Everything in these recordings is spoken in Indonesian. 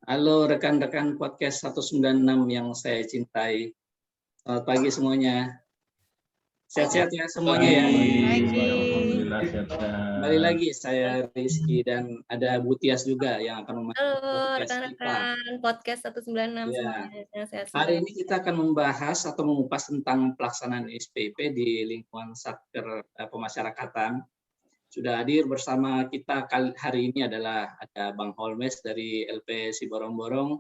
Halo rekan-rekan podcast 196 yang saya cintai. Selamat pagi semuanya. Sehat-sehat ya semuanya ya. Alhamdulillah sehat-sehat. Kembali lagi saya Rizky dan ada Bu Tias juga yang akan memasuki Halo podcast kita. rekan-rekan podcast 196 Ya. semuanya sehat Hari semua. ini kita akan membahas atau mengupas tentang pelaksanaan SPP di lingkungan Satker Pemasyarakatan. Sudah hadir bersama kita hari ini adalah ada Bang Holmes dari LP Siborong-Borong,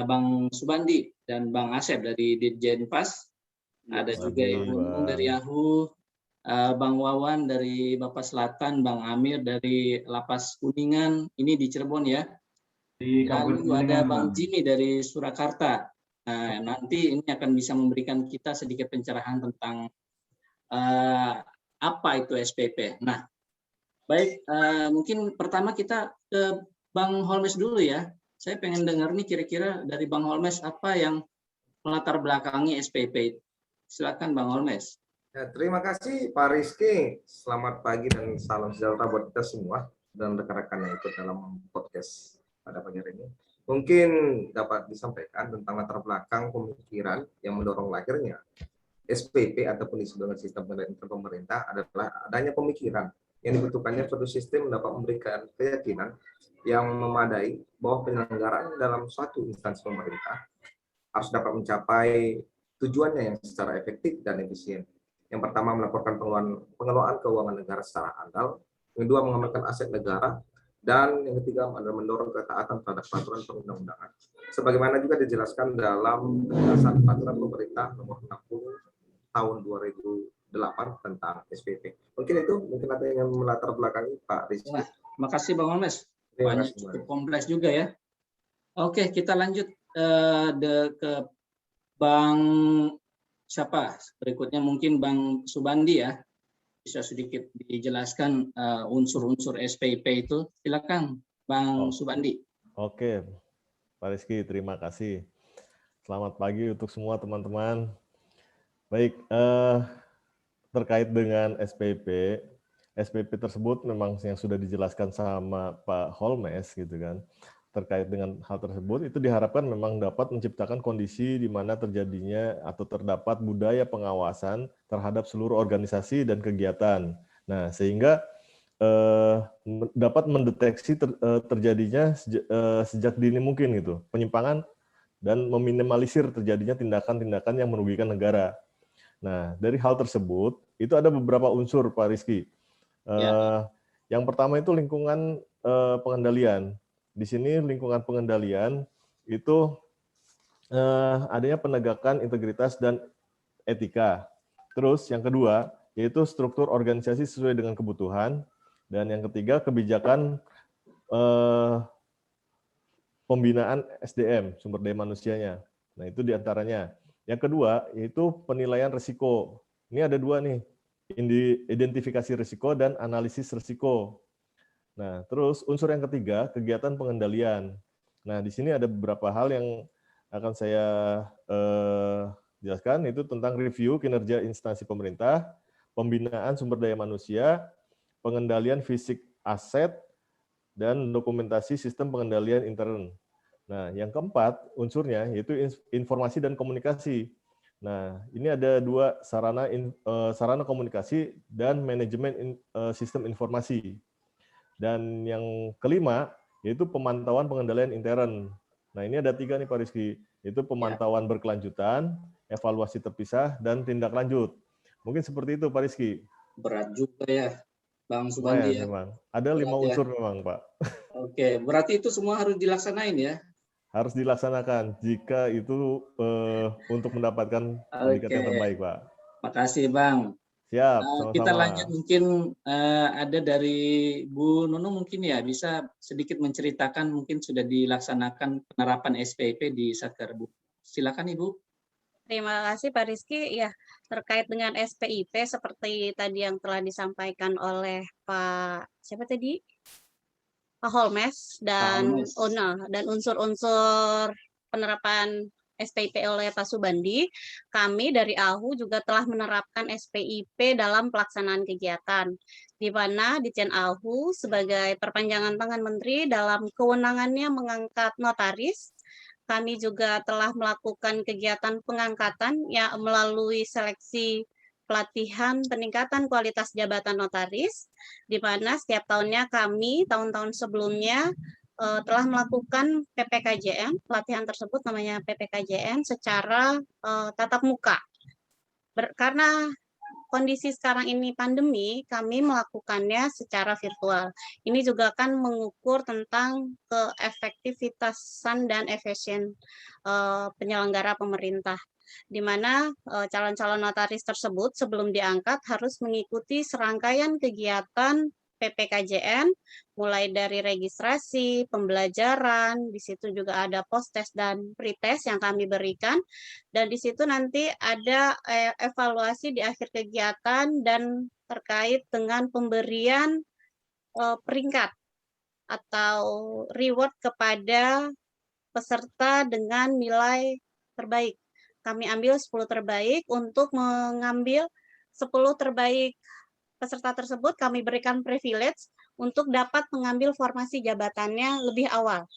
Bang Subandi dan Bang Asep dari Ditjen Pas, ada juga Ibu Nung dari Yahoo, Bang Wawan dari Bapak Selatan, Bang Amir dari Lapas Kuningan, ini di Cirebon ya. Lalu ada Bang Jimmy dari Surakarta. Nanti ini akan bisa memberikan kita sedikit pencerahan tentang apa itu SPP. Nah, baik, mungkin pertama kita ke Bang Holmes dulu ya. Saya pengen dengar nih kira-kira dari Bang Holmes apa yang melatar belakangi SPP. Silakan Bang Holmes. Ya, terima kasih Pak Rizky. Selamat pagi dan salam sejahtera buat kita semua dan rekan-rekan yang ikut dalam podcast pada pagi hari ini. Mungkin dapat disampaikan tentang latar belakang pemikiran yang mendorong lahirnya SPP ataupun disebut dengan sistem pendidikan pemerintah adalah adanya pemikiran yang dibutuhkannya suatu sistem dapat memberikan keyakinan yang memadai bahwa penyelenggaraan dalam suatu instansi pemerintah harus dapat mencapai tujuannya yang secara efektif dan efisien. Yang pertama, melaporkan pengelolaan keuangan negara secara andal. Yang kedua, mengamankan aset negara. Dan yang ketiga adalah mendorong ketaatan terhadap peraturan perundang-undangan. Sebagaimana juga dijelaskan dalam penjelasan peraturan pemerintah nomor 60 tahun 2008 tentang SPP. Mungkin ada yang melatar belakangi Pak Rizky. Wah, makasih Bang Holmes. Banyak cukup kompleks juga ya. Oke, kita lanjut ke Bang siapa? Berikutnya mungkin Bang Subandi ya. Bisa sedikit dijelaskan unsur-unsur SPP itu. Silakan Bang Subandi. Oke, Pak Rizky, terima kasih. Selamat pagi untuk semua teman-teman. Baik, terkait dengan SPP tersebut memang yang sudah dijelaskan sama Pak Holmes gitu kan. Terkait dengan hal tersebut itu diharapkan memang dapat menciptakan kondisi di mana terjadinya atau terdapat budaya pengawasan terhadap seluruh organisasi dan kegiatan. Nah, sehingga dapat mendeteksi terjadinya sejak dini mungkin gitu penyimpangan dan meminimalisir terjadinya tindakan-tindakan yang merugikan negara. Nah, dari hal tersebut itu ada beberapa unsur Pak Rizky. Yang pertama itu lingkungan pengendalian. Di sini lingkungan pengendalian itu adanya penegakan integritas dan etika. Terus yang kedua yaitu struktur organisasi sesuai dengan kebutuhan. Dan yang ketiga kebijakan pembinaan SDM, sumber daya manusianya. Nah itu diantaranya. Yang kedua yaitu penilaian risiko. Ini ada dua nih, identifikasi risiko dan analisis risiko. Nah, terus unsur yang ketiga, kegiatan pengendalian. Nah, di sini ada beberapa hal yang akan saya jelaskan, itu tentang review kinerja instansi pemerintah, pembinaan sumber daya manusia, pengendalian fisik aset, dan dokumentasi sistem pengendalian intern. Nah, yang keempat unsurnya yaitu informasi dan komunikasi. Nah, ini ada dua sarana komunikasi dan manajemen sistem informasi. Dan yang kelima, yaitu pemantauan pengendalian intern. Nah, ini ada tiga nih Pak Rizky, yaitu pemantauan berkelanjutan, evaluasi terpisah, dan tindak lanjut. Mungkin seperti itu Pak Rizky. Berat juga ya, Bang Subandi ya. Memang. Ada 5 unsur memang Pak. Oke, berarti itu semua harus dilaksanain ya? Harus dilaksanakan jika itu untuk mendapatkan pendidikan yang terbaik Pak. Makasih Bang. Siap, sama-sama. Kita lanjut mungkin ada dari Bu Nunu mungkin ya bisa sedikit menceritakan mungkin sudah dilaksanakan penerapan SPP di Satker Bu. Silakan Ibu. Terima kasih Pak Rizky. Ya, terkait dengan SPIP seperti tadi yang telah disampaikan oleh Pak siapa tadi? Pak Holmes dan unsur-unsur penerapan SPIP oleh Pak Subandi, kami dari AHU juga telah menerapkan SPIP dalam pelaksanaan kegiatan, di mana Ditjen AHU sebagai perpanjangan tangan Menteri dalam kewenangannya mengangkat notaris. Kami juga telah melakukan kegiatan pengangkatan yang melalui seleksi pelatihan peningkatan kualitas jabatan notaris, di mana setiap tahunnya kami, tahun-tahun sebelumnya, telah melakukan PPKJN, pelatihan tersebut namanya PPKJN secara tatap muka. Karena kondisi sekarang ini pandemi, kami melakukannya secara virtual. Ini juga akan mengukur tentang keefektivitasan dan efisien penyelenggara pemerintah, di mana calon-calon notaris tersebut sebelum diangkat harus mengikuti serangkaian kegiatan PPKJN, mulai dari registrasi, pembelajaran, di situ juga ada post-test dan pre-test yang kami berikan, dan di situ nanti ada evaluasi di akhir kegiatan dan terkait dengan pemberian peringkat atau reward kepada peserta dengan nilai terbaik. Kami ambil 10 terbaik. Untuk mengambil 10 terbaik peserta tersebut, kami berikan privilege untuk dapat mengambil formasi jabatannya lebih awal.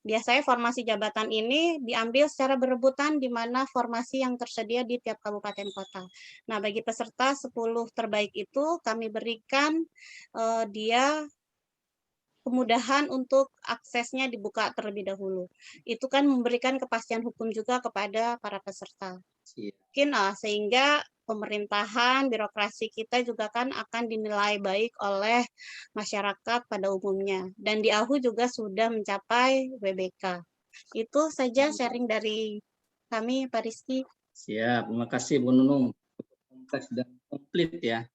Biasanya formasi jabatan ini diambil secara berebutan, di mana formasi yang tersedia di tiap kabupaten kota. Nah, bagi peserta 10 terbaik itu kami berikan dia kemudahan untuk aksesnya dibuka terlebih dahulu. Itu kan memberikan kepastian hukum juga kepada para peserta. Mungkin sehingga pemerintahan, birokrasi kita juga kan akan dinilai baik oleh masyarakat pada umumnya. Dan di AHU juga sudah mencapai WBK. Itu saja sharing dari kami, Pak Rizky. Siap, terima kasih Bu Nunung. Kompleks dan komplit ya.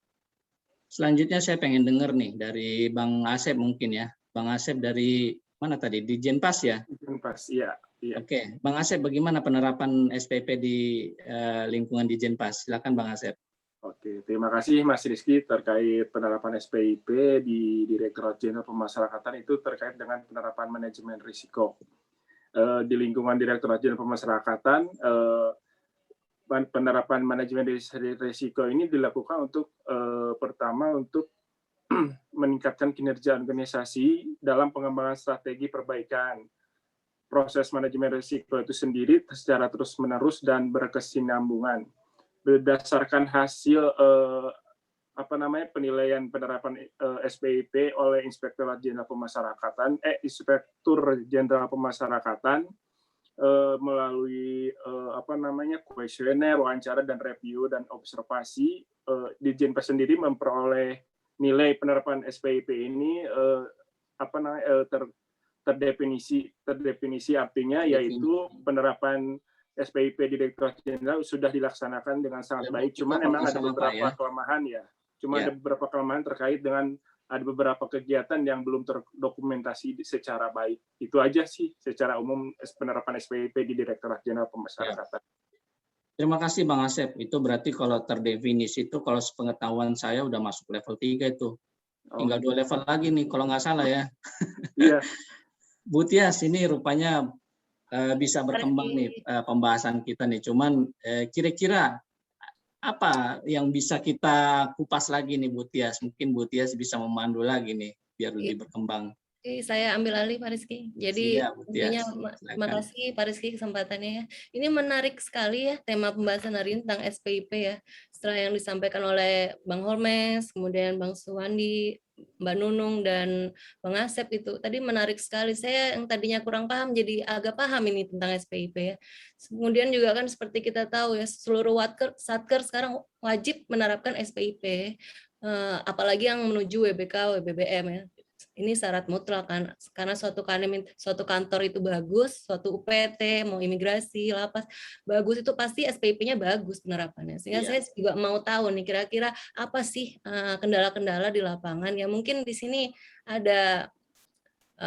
Selanjutnya saya pengen dengar nih dari Bang Asep mungkin ya. Bang Asep dari mana tadi? Di Jenpas ya? Jenpas, iya. Oke, Bang Asep, bagaimana penerapan SPP di lingkungan di Jenpas? Silakan Bang Asep. Oke, terima kasih Mas Rizky terkait penerapan SPIP di Direktorat Jenderal Pemasyarakatan itu terkait dengan penerapan manajemen risiko. Di lingkungan Direktorat Jenderal Pemasyarakatan, penerapan manajemen risiko ini dilakukan untuk pertama untuk meningkatkan kinerja organisasi dalam pengembangan strategi perbaikan. Proses manajemen risiko itu sendiri secara terus-menerus dan berkesinambungan. Berdasarkan hasil penilaian penerapan SPIP oleh Inspektorat Jenderal Pemasyarakatan, Inspektur Jenderal Pemasyarakatan melalui kuesioner, wawancara dan review dan observasi, di Jenpas sendiri memperoleh nilai penerapan SPIP ini terdefinisi artinya yaitu penerapan SPIP di Direktorat Jenderal sudah dilaksanakan dengan sangat baik. Cuman memang ada beberapa kelemahan ya. Ada beberapa kelemahan terkait dengan ada beberapa kegiatan yang belum terdokumentasi secara baik. Itu aja sih secara umum penerapan SPIP di Direktorat Jenderal Pemasyarakatan. Terima kasih Bang Asep. Itu berarti kalau terdefinisi itu kalau sepengetahuan saya udah masuk level 3 itu. Tinggal 2 level lagi nih kalau nggak salah ya. Iya. Bu Tias, ini rupanya bisa berkembang nih pembahasan kita nih. Cuman kira-kira apa yang bisa kita kupas lagi nih Bu Tias? Mungkin Bu Tias bisa memandu lagi nih biar lebih berkembang. Oke, saya ambil alih Pak Rizky. Jadi intinya terima kasih Pak Rizky kesempatannya ya. Ini menarik sekali ya tema pembahasan hari ini tentang SPIP ya. Setelah yang disampaikan oleh Bang Holmes, kemudian Bang Suwandi, Mbak Nunung dan Bang Asep itu tadi menarik sekali. Saya yang tadinya kurang paham jadi agak paham ini tentang SPIP ya. Kemudian juga kan seperti kita tahu ya seluruh Satker sekarang wajib menerapkan SPIP. Apalagi yang menuju WBK, WBBM ya. Ini syarat mutlak kan, karena suatu kantor itu bagus, suatu UPT, mau imigrasi, lapas, bagus itu pasti SPIP-nya bagus penerapannya. Sehingga saya juga mau tahu nih kira-kira apa sih kendala-kendala di lapangan. Ya mungkin di sini ada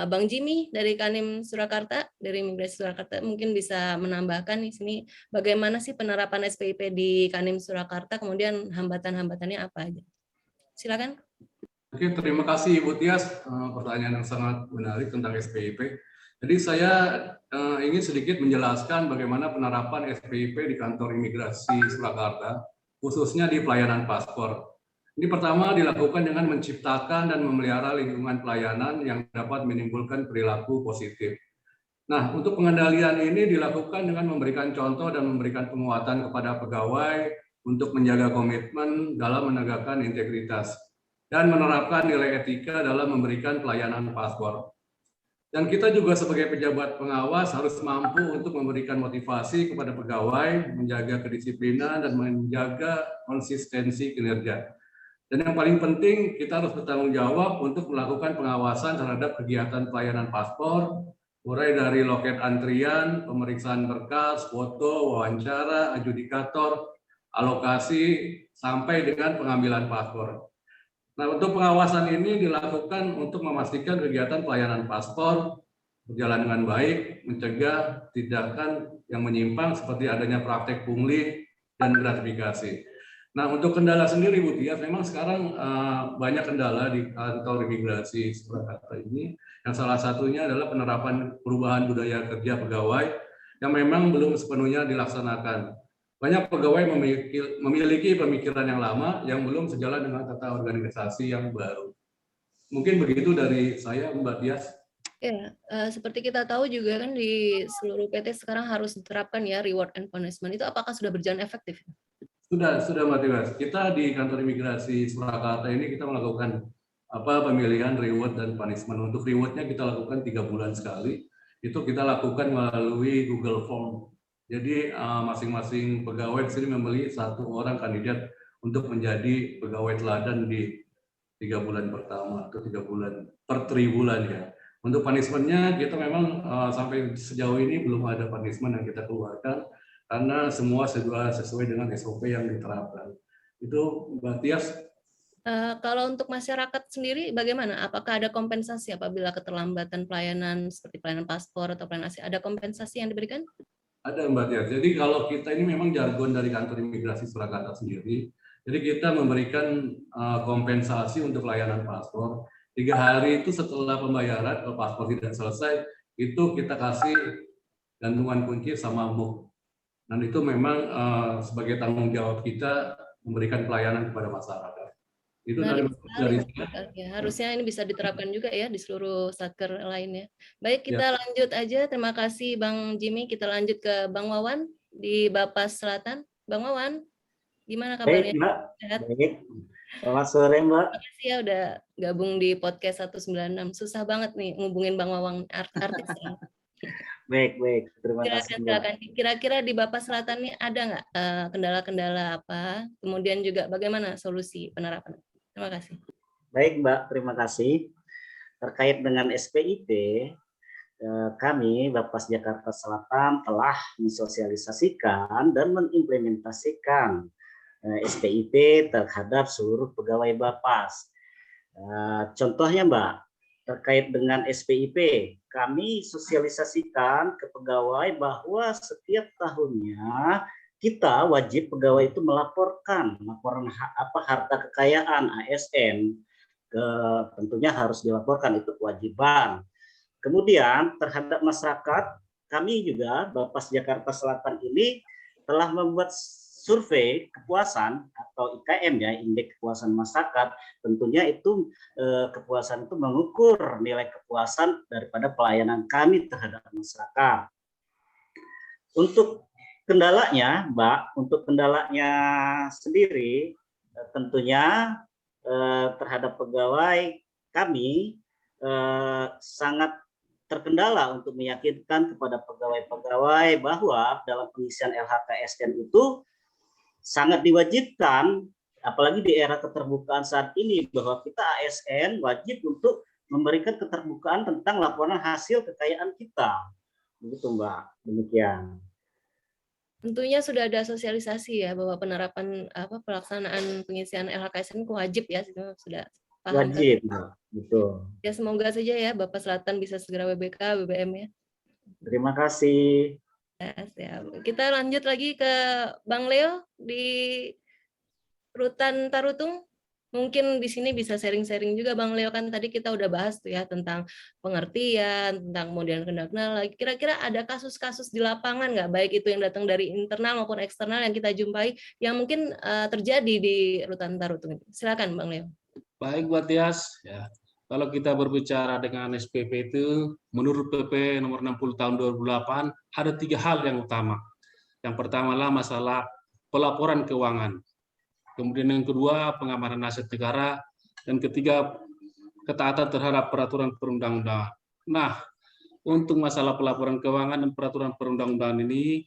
Bang Jimmy dari Kanim Surakarta, dari Imigrasi Surakarta, mungkin bisa menambahkan di sini bagaimana sih penerapan SPIP di Kanim Surakarta, kemudian hambatan-hambatannya apa aja. Silakan. Oke, terima kasih Ibu Tias. Pertanyaan yang sangat menarik tentang SPIP. Jadi saya ingin sedikit menjelaskan bagaimana penerapan SPIP di kantor imigrasi Surakarta, khususnya di pelayanan paspor. Ini pertama dilakukan dengan menciptakan dan memelihara lingkungan pelayanan yang dapat menimbulkan perilaku positif. Nah, untuk pengendalian ini dilakukan dengan memberikan contoh dan memberikan penguatan kepada pegawai untuk menjaga komitmen dalam menegakkan integritas dan menerapkan nilai etika dalam memberikan pelayanan paspor. Dan kita juga sebagai pejabat pengawas harus mampu untuk memberikan motivasi kepada pegawai, menjaga kedisiplinan dan menjaga konsistensi kinerja. Dan yang paling penting, kita harus bertanggung jawab untuk melakukan pengawasan terhadap kegiatan pelayanan paspor, mulai dari loket antrian, pemeriksaan berkas, foto, wawancara, adjudikator, alokasi, sampai dengan pengambilan paspor. Nah, untuk pengawasan ini dilakukan untuk memastikan kegiatan pelayanan paspor berjalan dengan baik, mencegah tindakan yang menyimpang seperti adanya praktek pungli dan gratifikasi. Nah, untuk kendala sendiri, Bu Tias, memang sekarang banyak kendala di kantor imigrasi Surakarta ini. Yang salah satunya adalah penerapan perubahan budaya kerja pegawai yang memang belum sepenuhnya dilaksanakan. Banyak pegawai memiliki pemikiran yang lama yang belum sejalan dengan tata organisasi yang baru. Mungkin begitu dari saya, Mbak Tias. Ya, seperti kita tahu juga kan di seluruh PT sekarang harus diterapkan ya reward and punishment. Itu apakah sudah berjalan efektif? Sudah Mbak Tias. Kita di kantor imigrasi Surakarta ini kita melakukan pemilihan reward dan punishment. Untuk rewardnya kita lakukan 3 bulan sekali. Itu kita lakukan melalui Google Form. Jadi masing-masing pegawai di sini memilih 1 orang kandidat untuk menjadi pegawai teladan di 3 bulan pertama atau 3 bulan per tribulan ya. Untuk punishment-nya kita memang sampai sejauh ini belum ada punishment yang kita keluarkan karena semua sesuai dengan SOP yang diterapkan. Itu Mbak Tias. Kalau untuk masyarakat sendiri bagaimana? Apakah ada kompensasi apabila keterlambatan pelayanan seperti pelayanan paspor atau pelayanan asing? Ada kompensasi yang diberikan? Ada Mbak Tias. Jadi kalau kita ini memang jargon dari kantor imigrasi Surakarta sendiri. Jadi kita memberikan kompensasi untuk layanan paspor. 3 hari itu setelah pembayaran, kalau paspor tidak selesai, itu kita kasih gantungan kunci sama MUK. Dan itu memang sebagai tanggung jawab kita memberikan pelayanan kepada masyarakat. Itu dari saya. Ya, harusnya ini bisa diterapkan juga ya di seluruh satker lainnya. Baik, kita lanjut aja. Terima kasih Bang Jimmy. Kita lanjut ke Bang Wawan di Bapas Selatan. Bang Wawan, gimana kabarnya? Baik, Mbak. Baik. Selamat sore, Mbak. Terima kasih ya udah gabung di podcast 196. Susah banget nih ngubungin Bang Wawan artis. Baik. Terima kasih. Kira-kira di Bapas Selatan nih ada nggak kendala-kendala apa? Kemudian juga bagaimana solusi penerapan? Terima kasih. Baik, Mbak. Terima kasih. Terkait dengan SPIP, kami Bapas Jakarta Selatan telah mensosialisasikan dan mengimplementasikan SPIP terhadap seluruh pegawai Bapas. Contohnya, Mbak, terkait dengan SPIP, kami sosialisasikan ke pegawai bahwa setiap tahunnya kita wajib pegawai itu melaporan harta kekayaan ASN, tentunya harus dilaporkan, itu kewajiban. Kemudian terhadap masyarakat, kami juga Bapas Jakarta Selatan ini telah membuat survei kepuasan atau IKM ya, indeks kepuasan masyarakat. Tentunya itu kepuasan itu mengukur nilai kepuasan daripada pelayanan kami terhadap masyarakat. Untuk kendalanya, Mbak, untuk kendalanya sendiri tentunya terhadap pegawai kami sangat terkendala untuk meyakinkan kepada pegawai-pegawai bahwa dalam pengisian LHKSN itu sangat diwajibkan, apalagi di era keterbukaan saat ini, bahwa kita ASN wajib untuk memberikan keterbukaan tentang laporan hasil kekayaan kita. Begitu, Mbak. Demikian. Tentunya sudah ada sosialisasi ya bahwa penerapan pelaksanaan pengisian LHKSN wajib ya, sudah paham. Wajib, betul. Ya, semoga saja ya Bapak Selatan bisa segera WBK, BBM ya. Terima kasih. Ya, siap. Kita lanjut lagi ke Bang Leo di Rutan Tarutung. mungkin di sini bisa sharing-sharing juga Bang Leo, kan tadi kita udah bahas tuh ya tentang pengertian, tentang kemudian kendala. Kira-kira ada kasus-kasus di lapangan nggak, baik itu yang datang dari internal maupun eksternal yang kita jumpai yang mungkin terjadi di Rutan Tarutung? Silakan Bang Leo. Baik, Mbak Tias. Ya. Kalau kita berbicara dengan SPP itu, menurut PP nomor 60 tahun 2008, ada 3 hal yang utama. Yang pertama adalah masalah pelaporan keuangan. Kemudian yang kedua, pengamanan aset negara. Dan ketiga, ketaatan terhadap peraturan perundang-undangan. Nah, untuk masalah pelaporan keuangan dan peraturan perundang-undangan ini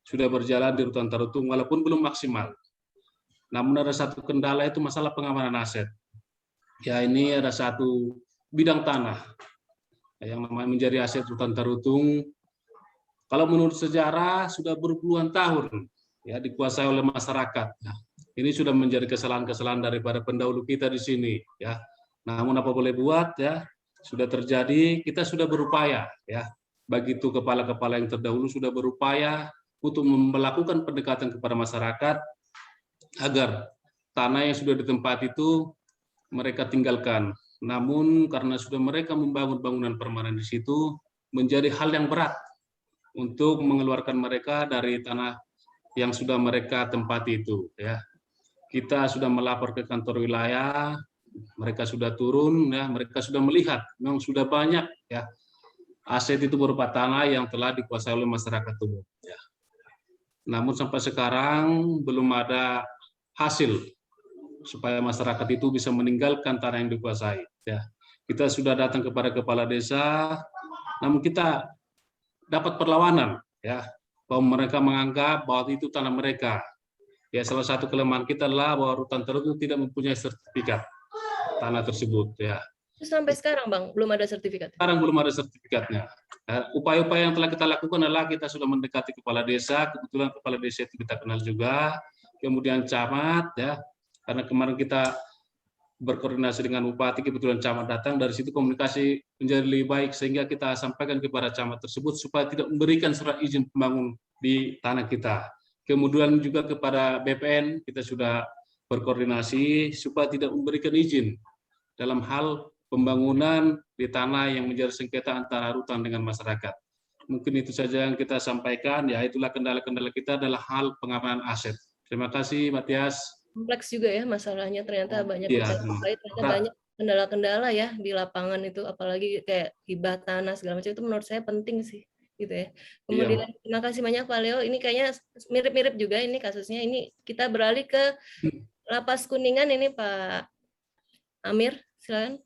sudah berjalan di Rutan Tarutung walaupun belum maksimal. Namun ada satu kendala, itu masalah pengamanan aset. Ya, ini ada satu bidang tanah yang namanya menjadi aset Rutan Tarutung. Kalau menurut sejarah sudah berpuluhan tahun ya dikuasai oleh masyarakat. Nah, ini sudah menjadi kesalahan-kesalahan daripada pendahulu kita di sini ya. Namun apa boleh buat ya, sudah terjadi, kita sudah berupaya ya. Begitu kepala-kepala yang terdahulu sudah berupaya untuk melakukan pendekatan kepada masyarakat agar tanah yang sudah ditempati itu mereka tinggalkan. Namun karena sudah mereka membangun bangunan permanen di situ, menjadi hal yang berat untuk mengeluarkan mereka dari tanah yang sudah mereka tempati itu. Ya, kita sudah melapor ke kantor wilayah, mereka sudah turun, ya, mereka sudah melihat, memang sudah banyak ya aset itu berupa tanah yang telah dikuasai oleh masyarakat umum. Ya. Namun sampai sekarang belum ada hasil supaya masyarakat itu bisa meninggalkan tanah yang dikuasai. Ya, kita sudah datang kepada kepala desa, namun kita dapat perlawanan, ya, bahwa mereka menganggap bahwa itu tanah mereka. Ya, salah satu kelemahan kita adalah bahwa Rutan Tarutung tidak mempunyai sertifikat tanah tersebut. Ya. Sampai sekarang, Bang, belum ada sertifikat. Sekarang belum ada sertifikatnya. Upaya-upaya yang telah kita lakukan adalah kita sudah mendekati kepala desa. Kebetulan kepala desa itu kita kenal juga. Kemudian camat, ya. Karena kemarin kita berkoordinasi dengan bupati, kebetulan camat datang, dari situ komunikasi menjadi lebih baik sehingga kita sampaikan kepada camat tersebut supaya tidak memberikan surat izin pembangun di tanah kita. Kemudian juga kepada BPN kita sudah berkoordinasi supaya tidak memberikan izin dalam hal pembangunan di tanah yang menjadi sengketa antara rutan dengan masyarakat. Mungkin itu saja yang kita sampaikan, ya itulah kendala-kendala kita adalah hal pengamanan aset. Terima kasih, Matias. Kompleks juga ya masalahnya, ternyata banyak banyak kendala-kendala ya di lapangan itu, apalagi kayak hibah tanah segala macam, itu menurut saya penting sih gitu ya. Kemudian terima kasih banyak Pak Leo, ini kayaknya mirip-mirip juga ini kasusnya. Ini kita beralih ke Lapas Kuningan ini Pak Amir, silakan.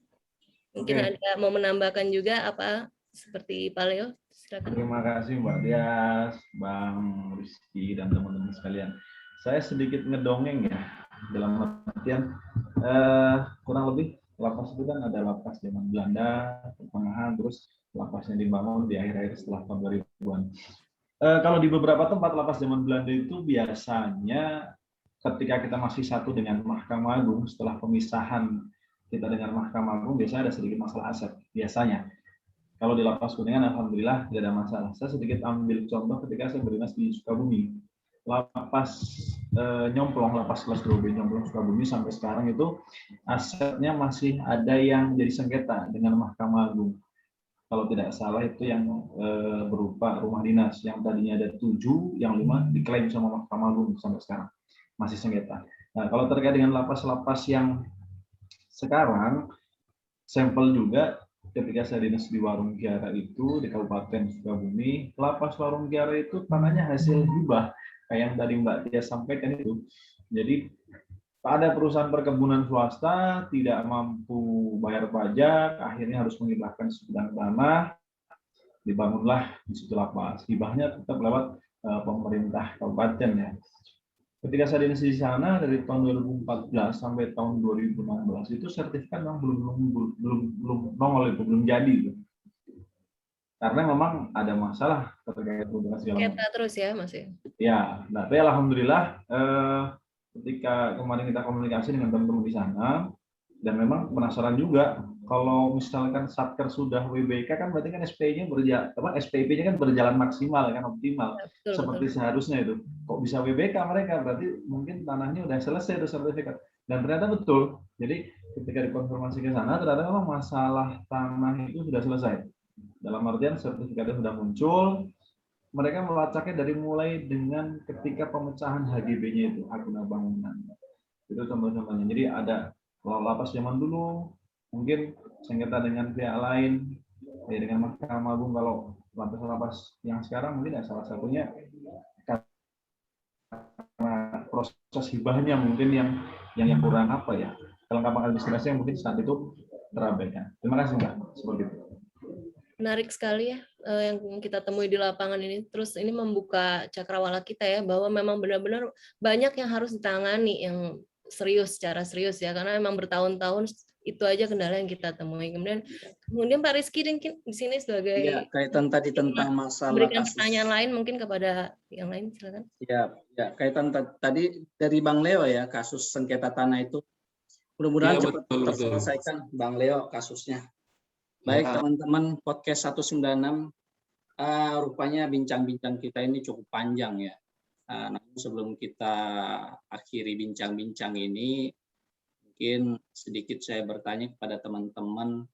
Mungkin ada mau menambahkan juga apa seperti Pak Leo, silakan. Terima kasih Mbak Dias, Bang Rizky dan teman-teman sekalian. Saya sedikit ngedongeng ya, dalam artian kurang lebih lapas itu kan ada lapas zaman Belanda, pertengahan, terus lapasnya dibangun di akhir-akhir setelah tahun 2000-an. Kalau di beberapa tempat lapas zaman Belanda itu biasanya ketika kita masih satu dengan Mahkamah Agung, setelah pemisahan kita dengan Mahkamah Agung, biasanya ada sedikit masalah aset, biasanya. Kalau di Lapas Kuningan, alhamdulillah tidak ada masalah. Saya sedikit ambil contoh ketika saya berdinas di Sukabumi. Lapas Nyomplong, lapas kelas 2B Nyomplong Sukabumi sampai sekarang itu asetnya masih ada yang jadi sengketa dengan Mahkamah Agung. Kalau tidak salah itu yang berupa rumah dinas yang tadinya ada 7, yang 5 diklaim sama Mahkamah Agung sampai sekarang masih sengketa. Nah, kalau terkait dengan lapas-lapas yang sekarang, sampel juga ketika saya dinas di Warung Kiara itu di Kabupaten Sukabumi, lapas Warung Kiara itu tanahnya hasil hibah kayak yang tadi Mbak Tia sampaikan itu. Jadi ada perusahaan perkebunan swasta tidak mampu bayar pajak, akhirnya harus menghibahkan sebidang tanah, dibangunlah di situ lapas. Hibahnya tetap lewat pemerintah kabupaten ya. Ketika saya dinas di sana dari tahun 2014 sampai tahun 2016 itu sertifikat memang belum nongol, itu belum jadi itu. Karena memang ada masalah terkait publikasi segala macam. Terus ya Mas ya. Ya, nah tapi alhamdulillah ketika kemarin kita komunikasi dengan teman-teman di sana dan memang penasaran juga kalau misalkan Satker sudah WBK kan berarti kan SPI-nya SPIP-nya kan berjalan maksimal kan optimal seperti seharusnya itu. Kok bisa WBK mereka? Berarti mungkin tanahnya udah selesai itu sertifikat. Dan ternyata betul. Jadi ketika dikonfirmasi ke sana, ternyata memang masalah tanah itu sudah selesai. Dalam artian sertifikatnya sudah muncul, mereka melacaknya dari mulai dengan ketika pemecahan HGB-nya itu, hak guna bangunan. Itu contoh-contohnya. Jadi ada kalau lapas zaman dulu, mungkin sengketa dengan pihak lain, ya dengan Mahkamah Agung. Kalau lapas-lapas yang sekarang mungkin ya salah satunya karena proses hibahnya mungkin yang kurang apa ya, kelengkapan administrasi yang mungkin saat itu terabaikan. Terima kasih Mbak, seperti itu. Menarik sekali ya yang kita temui di lapangan ini. Terus ini membuka cakrawala kita ya, bahwa memang benar-benar banyak yang harus ditangani, yang serius, secara serius ya, karena memang bertahun-tahun itu aja kendala yang kita temui. Kemudian Pak Rizky mungkin di sini sebagai kaitan tadi tentang masalah berikan kasus. pertanyaan lain mungkin kepada yang lain, silakan. Ya, kaitan tadi dari Bang Leo ya, kasus sengketa tanah itu mudah-mudahan cepat terselesaikan Bang Leo kasusnya. Baik teman-teman podcast 196, rupanya bincang-bincang kita ini cukup panjang ya. Namun sebelum kita akhiri bincang-bincang ini, mungkin sedikit saya bertanya kepada teman-teman,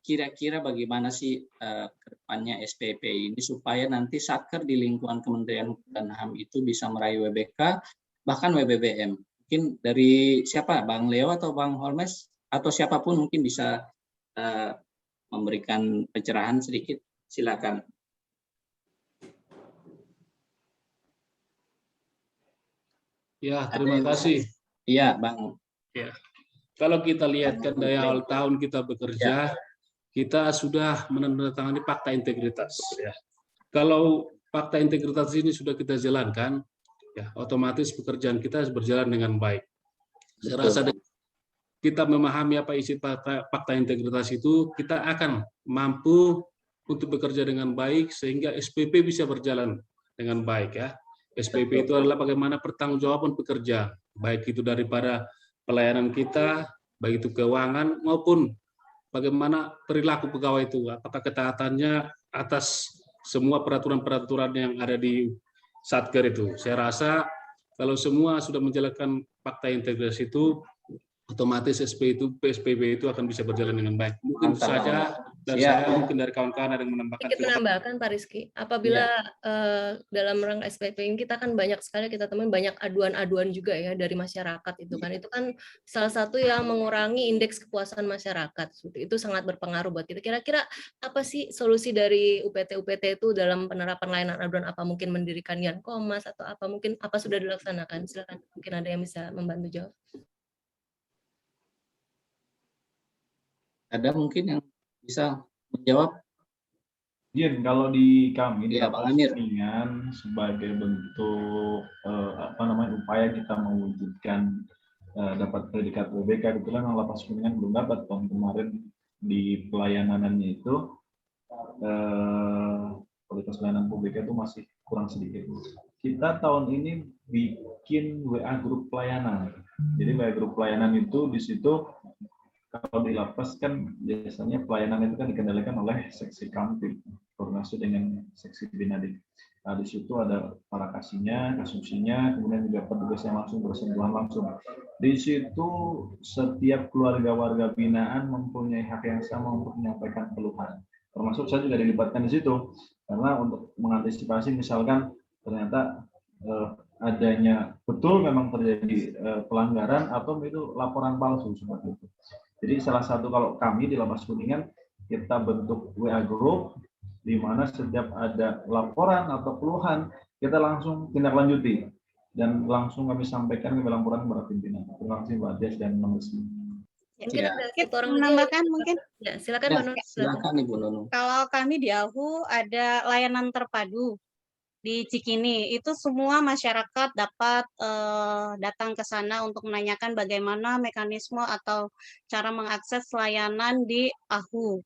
kira-kira bagaimana sih ke depannya SPIP ini supaya nanti Satker di lingkungan Kementerian Hukum dan HAM itu bisa meraih WBK, bahkan WBBM. Mungkin dari siapa, Bang Leo atau Bang Holmes, atau siapapun mungkin bisa memberikan pencerahan sedikit, silakan. Ya, terima kasih. Iya, Bang. Ya. Kalau kita lihat kan dari awal tahun kita bekerja, kita sudah menandatangani fakta integritas. Ya. Kalau fakta integritas ini sudah kita jalankan, ya otomatis pekerjaan kita berjalan dengan baik. Saya rasa kita memahami apa isi fakta integritas itu, kita akan mampu untuk bekerja dengan baik sehingga SPP bisa berjalan dengan baik ya. SPP itu adalah bagaimana pertanggungjawaban pekerja, baik itu daripada pelayanan kita, baik itu keuangan maupun bagaimana perilaku pegawai itu, apakah ketaatannya atas semua peraturan-peraturan yang ada di Satker itu. Saya rasa kalau semua sudah menjalankan fakta integritas itu, otomatis SPP itu akan bisa berjalan dengan baik. Mungkin itu saja dari saya, mungkin dari kawan-kawan ada yang menambahkan. Kita menambahkan Pak Rizky, apabila dalam rangka SPP ini kita kan banyak sekali kita temuin banyak aduan-aduan juga ya dari masyarakat itu kan salah satu yang mengurangi indeks kepuasan masyarakat. Itu sangat berpengaruh buat kita. Kira-kira apa sih solusi dari UPT itu dalam penerapan layanan aduan, apa mungkin mendirikan Yankomas atau apa mungkin apa sudah dilaksanakan? Silakan, mungkin ada yang bisa membantu jawab. Ada mungkin yang bisa menjawab? Iya, kalau di kami di Bang Amir, sebagai bentuk upaya kita mewujudkan dapat predikat WBK, kebetulan Lapas Kuningan belum dapat tahun kemarin di pelayanannya itu kualitas pelayanan publik itu masih kurang sedikit. Kita tahun ini bikin WA grup pelayanan. Jadi WA grup pelayanan itu di situ kalau di lapas kan biasanya pelayanan itu kan dikendalikan oleh seksi kamtib, koordinasi dengan seksi binadik. Nah, di situ ada para kasihnya, kasumsinya, kemudian juga petugas yang langsung bersentuhan langsung. Di situ setiap keluarga warga binaan mempunyai hak yang sama untuk menyampaikan keluhan. Termasuk saya juga dilibatkan di situ karena untuk mengantisipasi misalkan ternyata adanya betul memang terjadi pelanggaran atau itu laporan palsu seperti itu. Jadi salah satu kalau kami di Lapas Kuningan kita bentuk WA group di mana setiap ada laporan atau keluhan kita langsung tindak lanjuti dan langsung kami sampaikan ke laporan kepada pimpinan. Terima kasih Mbak Des dan Mbak Desmi. Kita menambahkan mungkin. Ya, silakan Mbak Nur. Silakan Ibu Nunung. Kalau kami di ALHU ada layanan terpadu di Cikini, itu semua masyarakat dapat datang ke sana untuk menanyakan bagaimana mekanisme atau cara mengakses layanan di ALHU.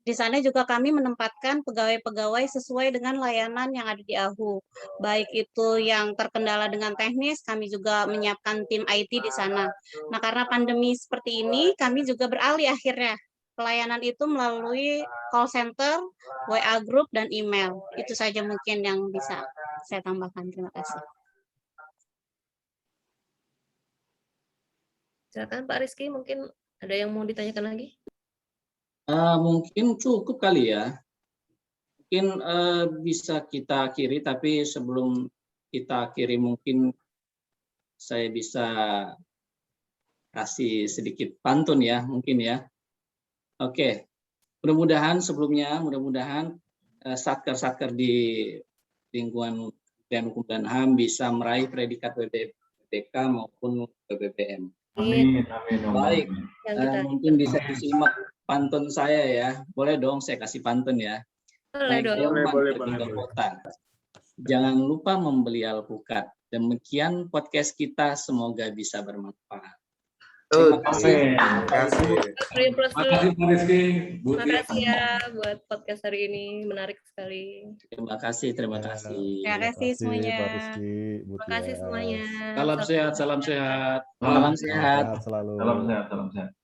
Di sana juga kami menempatkan pegawai-pegawai sesuai dengan layanan yang ada di ALHU. Baik itu yang terkendala dengan teknis, kami juga menyiapkan tim IT di sana. Nah, karena pandemi seperti ini, kami juga beralih akhirnya. Pelayanan itu melalui call center, WA group, dan email. Itu saja mungkin yang bisa saya tambahkan. Terima kasih. Silakan Pak Rizky, mungkin ada yang mau ditanyakan lagi? Mungkin cukup kali ya. Mungkin bisa kita akhiri, tapi sebelum kita akhiri mungkin saya bisa kasih sedikit pantun ya, mungkin ya. Oke, mudah-mudahan satker-satker di lingkungan dan Hukum dan HAM bisa meraih predikat WBK maupun WBBM. Amin. Baik, mungkin bisa disimak pantun saya ya. Boleh dong saya kasih pantun ya. Boleh. Jangan lupa membeli alpukat. Demikian podcast kita, semoga bisa bermanfaat. Terima kasih. Terima kasih. Terima kasih Pak Rizky. Terima kasih ya buat podcast hari ini, menarik sekali. Terima kasih. Terima kasih semuanya. Pak Rizky, Bu Terima kasih Tias. semuanya. Salam sehat, salam sehat. Salam sehat. Selalu. Salam sehat, salam sehat.